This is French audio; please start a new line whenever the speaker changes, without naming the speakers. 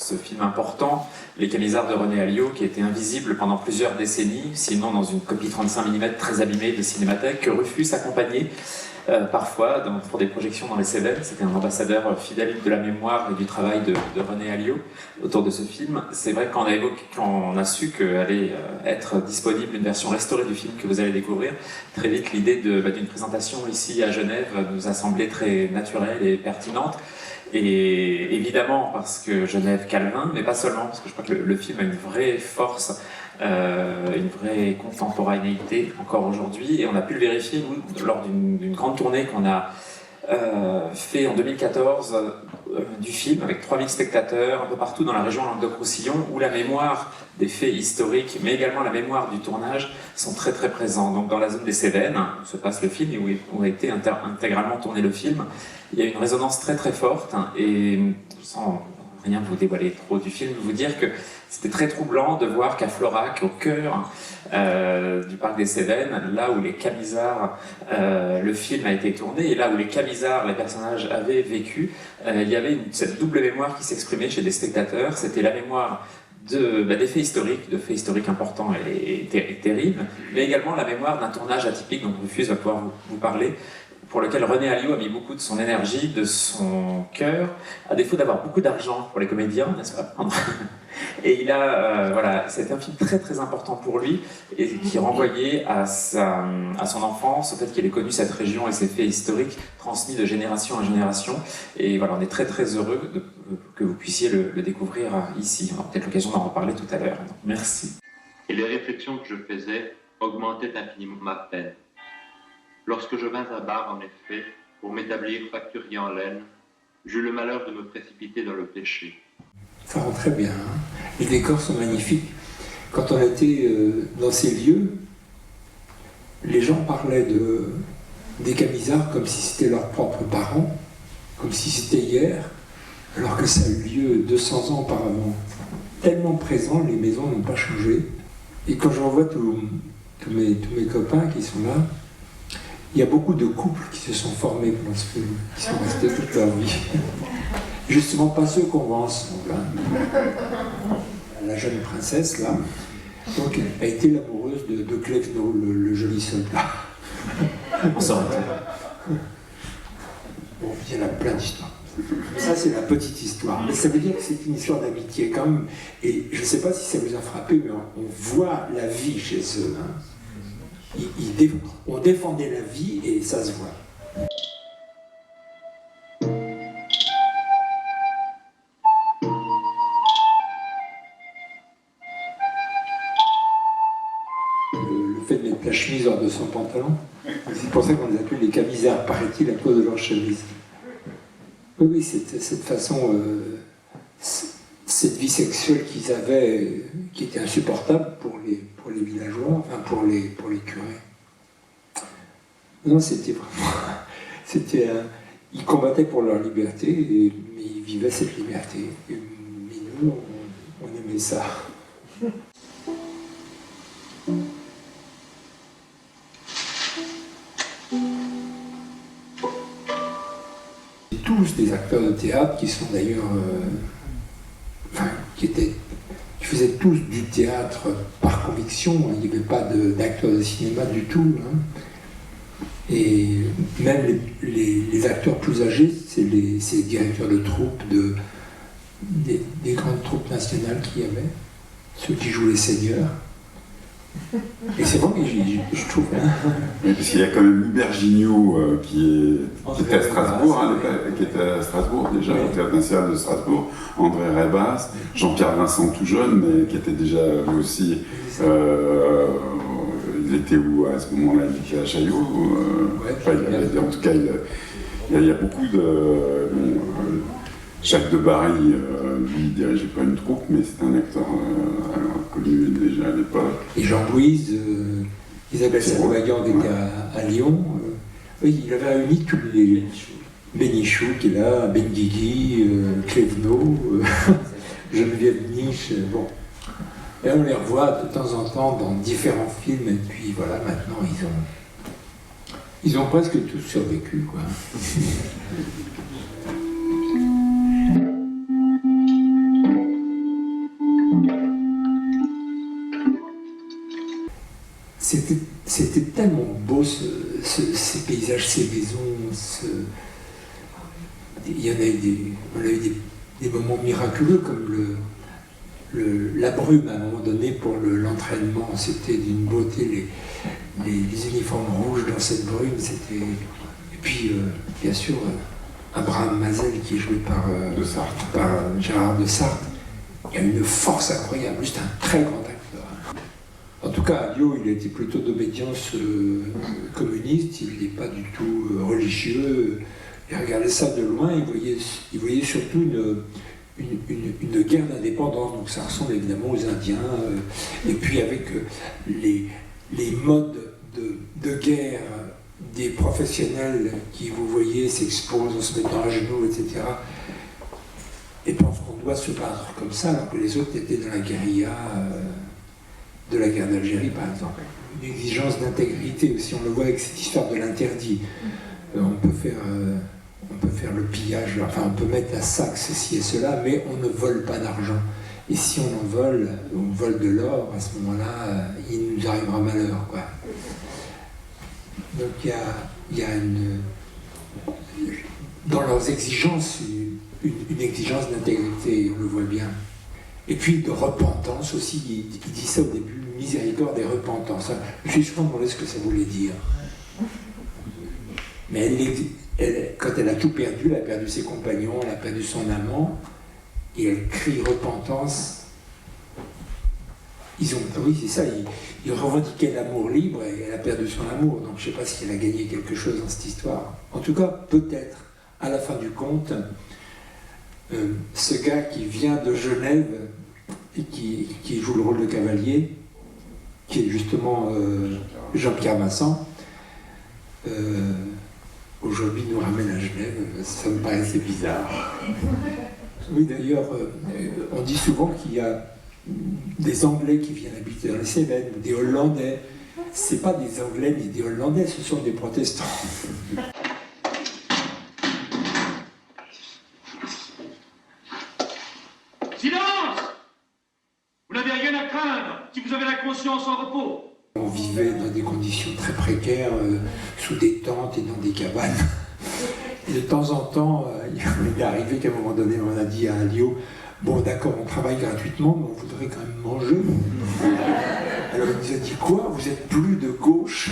ce film important, Les Camisards de René Alliot, qui était invisible pendant plusieurs décennies, sinon dans une copie 35 mm très abîmée de Cinémathèque, que Rufus accompagnait parfois pour des projections dans les Cévennes. C'était un ambassadeur fidèle de la mémoire et du travail de René Alliot autour de ce film. C'est vrai quand on a su qu'allait être disponible une version restaurée du film que vous allez découvrir, très vite l'idée d'une présentation ici à Genève nous a semblé très naturelle et pertinente. Et évidemment parce que Genève Calvin, mais pas seulement, parce que je crois que le film a une vraie force, une vraie contemporanéité encore aujourd'hui, et on a pu le vérifier nous, lors d'une grande tournée qu'on a fait en 2014 du film avec 3000 spectateurs un peu partout dans la région Languedoc-Roussillon, où la mémoire des faits historiques mais également la mémoire du tournage sont très très présents. Donc dans la zone des Cévennes où se passe le film et où a été intégralement tourné le film, il y a une résonance très très forte, et sans rien vous dévoiler trop du film, vous dire que c'était très troublant de voir qu'à Florac, au cœur du parc des Cévennes, là où les Camisards, le film a été tourné, et là où les Camisards, les personnages avaient vécu, il y avait cette double mémoire qui s'exprimait chez des spectateurs. C'était la mémoire des faits historiques, de faits historiques importants et terribles, mais également la mémoire d'un tournage atypique dont Rufus va pouvoir vous parler, pour lequel René Alliot a mis beaucoup de son énergie, de son cœur, à défaut d'avoir beaucoup d'argent pour les comédiens, n'est-ce pas? Et il a, voilà, c'était un film très très important pour lui, et qui renvoyait à son enfance, au fait qu'il ait connu cette région et ses faits historiques transmis de génération en génération. Et voilà, on est très très heureux que vous puissiez le découvrir ici. On aura peut-être l'occasion d'en reparler tout à l'heure. Merci.
Et les réflexions que je faisais augmentaient infiniment ma peine. Lorsque je vins à Bar, en effet, pour m'établir facturier en laine, j'eus le malheur de me précipiter dans le péché.
Ça rend très bien, hein. Les décors sont magnifiques. Quand on était dans ces lieux, les gens parlaient des Camisards comme si c'était leurs propres parents, comme si c'était hier, alors que ça a eu lieu 200 ans auparavant. Tellement présent, les maisons n'ont pas changé. Et quand je revois tous mes copains qui sont là, il y a beaucoup de couples qui se sont formés pendant ce film, qui sont restés toute leur vie. Justement, pas ceux qu'on voit ensemble. Hein. La jeune princesse, là, donc, a été l'amoureuse de Clefno, le joli soldat.
On s'en
Bon, il y en a plein d'histoires. Ça, c'est la petite histoire. Mais ça veut dire que c'est une histoire d'amitié, quand même. Et je ne sais pas si ça vous a frappé, mais on voit la vie chez eux. Hein. On défendait la vie et ça se voit. Le fait de mettre la chemise hors de son pantalon, c'est pour ça qu'on les appelle les Camisards, paraît-il, à cause de leur chemise. Oui, cette façon, cette vie sexuelle qu'ils avaient, qui était insupportable pour les villageois, enfin pour les curés. Non, c'était vraiment... ils combattaient pour leur liberté, mais ils vivaient cette liberté. Mais nous, on aimait ça. Tous des acteurs de théâtre qui sont d'ailleurs... qui faisaient tous du théâtre par conviction. Il n'y avait pas d'acteurs de cinéma du tout. Hein. Et même les acteurs plus âgés, c'est les directeurs de troupes, des grandes troupes nationales qu'il y avait, ceux qui jouent les seigneurs. Et c'est vrai que je trouve... Hein.
Parce qu'il y a quand même Hubert Gignot qui était à Strasbourg, qui était à Strasbourg déjà, au Théâtre National de Strasbourg, André Rebas, Jean-Pierre Vincent tout jeune, mais qui était déjà lui aussi... il était où à ce moment-là? Il était à Chaillot. En tout cas, il y a beaucoup de... Jacques de Barry, lui, il dirigeait pas une troupe, mais c'est un acteur connu déjà à l'époque.
Et Jean Bouise, Isabelle Savoyant qui était à Lyon. Oui, il avait réuni tous les... Bénichou qui est là, Benguigui, Clévenot, Geneviève Niche, bon. Et on les revoit de temps en temps dans différents films, et puis voilà, maintenant ils ont presque tous survécu, quoi. c'était tellement beau, ces paysages, ces maisons. Il y en a eu on a eu des moments miraculeux, comme la brume à un moment donné pour l'entraînement. C'était d'une beauté, les uniformes rouges dans cette brume. Et puis, bien sûr, Abraham Mazel, qui est joué par Gérard de Sarthe. Il a une force incroyable, juste un très grand acteur. En tout cas, Alliot, il était plutôt d'obédience communiste, il n'est pas du tout religieux. Il regardait ça de loin, il voyait surtout une guerre d'indépendance, donc ça ressemble évidemment aux Indiens. Et puis avec les modes de guerre des professionnels qui, vous voyez, s'exposent en se mettant à genoux, etc. Et pensent qu'on doit se battre comme ça, alors que les autres étaient dans la guérilla de la guerre d'Algérie, par exemple. Une exigence d'intégrité aussi, on le voit avec cette histoire de l'interdit. On peut faire le pillage, enfin on peut mettre à sac ceci et cela, mais on ne vole pas d'argent. Et si on en vole, on vole de l'or, à ce moment-là, il nous arrivera malheur, quoi. Donc il y a dans leurs exigences, une exigence d'intégrité, on le voit bien. Et puis de repentance aussi, il dit ça au début, miséricorde et repentance. Je me suis souvent demandé ce que ça voulait dire. Mais quand elle a tout perdu, elle a perdu ses compagnons, elle a perdu son amant, et elle crie repentance. Oui, c'est ça, ils revendiquaient l'amour libre et elle a perdu son amour. Donc je ne sais pas si elle a gagné quelque chose dans cette histoire. En tout cas, peut-être, à la fin du conte, ce gars qui vient de Genève et qui joue le rôle de cavalier, qui est justement Jean-Pierre Vincent, aujourd'hui nous ramène à Genève. Ça me paraissait bizarre. Oui, d'ailleurs, on dit souvent qu'il y a des Anglais qui viennent habiter dans les Cévennes, des Hollandais. C'est pas des Anglais ni des Hollandais, ce sont des protestants.
Silence! Vous n'avez rien à craindre si vous avez la conscience en repos.
On vivait dans des conditions très précaires, sous des tentes et dans des cabanes. Et de temps en temps, il est arrivé qu'à un moment donné, on a dit à Alliot, bon d'accord, on travaille gratuitement, mais on voudrait quand même manger. Alors il nous a dit quoi? Vous êtes plus de gauche?